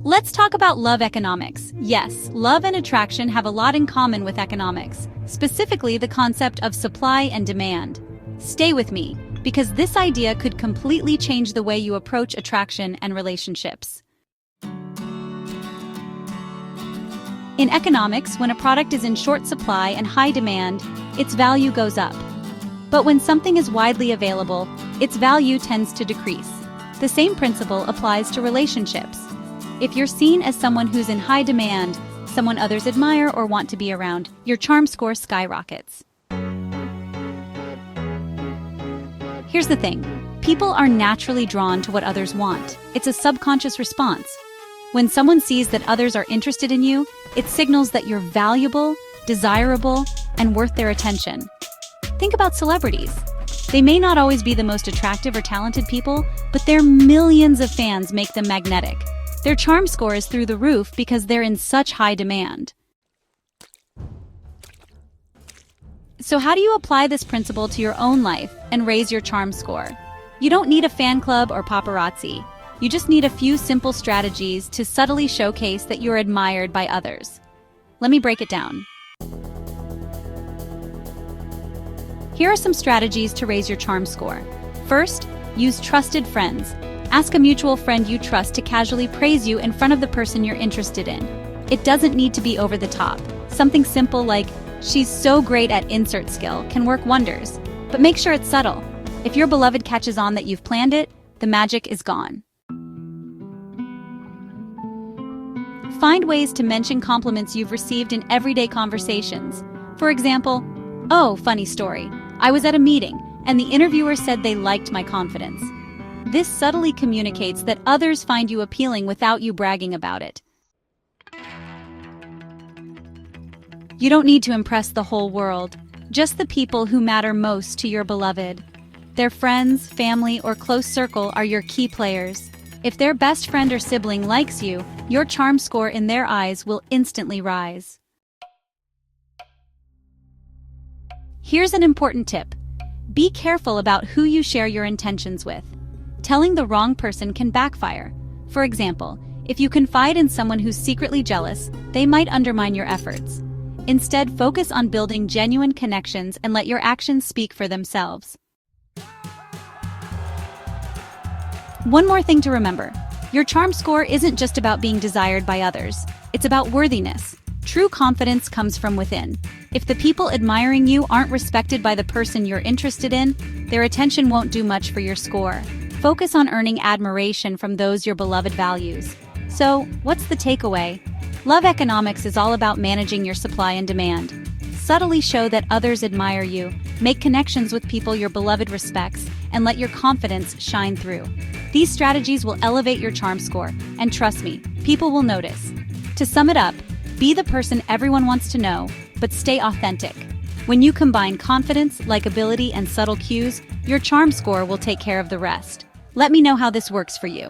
Let's talk about love economics. Yes, love and attraction have a lot in common with economics, specifically the concept of supply and demand. Stay with me, because this idea could completely change the way you approach attraction and relationships. In economics, when a product is in short supply and high demand, its value goes up. But when something is widely available, its value tends to decrease. The same principle applies to relationships. If you're seen as someone who's in high demand, someone others admire or want to be around, your charm score skyrockets. Here's the thing. People are naturally drawn to what others want. It's a subconscious response. When someone sees that others are interested in you, it signals that you're valuable, desirable, and worth their attention. Think about celebrities. They may not always be the most attractive or talented people, but their millions of fans make them magnetic. Their charm score is through the roof because they're in such high demand. So how do you apply this principle to your own life and raise your charm score? You don't need a fan club or paparazzi. You just need a few simple strategies to subtly showcase that you're admired by others. Let me break it down. Here are some strategies to raise your charm score. First, use trusted friends. Ask a mutual friend you trust to casually praise you in front of the person you're interested in. It doesn't need to be over the top. Something simple like, "She's so great at insert skill," can work wonders. But make sure it's subtle. If your beloved catches on that you've planned it, the magic is gone. Find ways to mention compliments you've received in everyday conversations. For example, "Oh, funny story. I was at a meeting, and the interviewer said they liked my confidence." This subtly communicates that others find you appealing without you bragging about it. You don't need to impress the whole world, just the people who matter most to your beloved. Their friends, family, or close circle are your key players. If their best friend or sibling likes you, your charm score in their eyes will instantly rise. Here's an important tip. Be careful about who you share your intentions with. Telling the wrong person can backfire. For example, if you confide in someone who's secretly jealous, they might undermine your efforts. Instead, focus on building genuine connections and let your actions speak for themselves. One more thing to remember. Your charm score isn't just about being desired by others. It's about worthiness. True confidence comes from within. If the people admiring you aren't respected by the person you're interested in, their attention won't do much for your score. Focus on earning admiration from those your beloved values. So, what's the takeaway? Love economics is all about managing your supply and demand. Subtly show that others admire you, make connections with people your beloved respects, and let your confidence shine through. These strategies will elevate your charm score, and trust me, people will notice. To sum it up, be the person everyone wants to know, but stay authentic. When you combine confidence, likability, and subtle cues, your charm score will take care of the rest. Let me know how this works for you.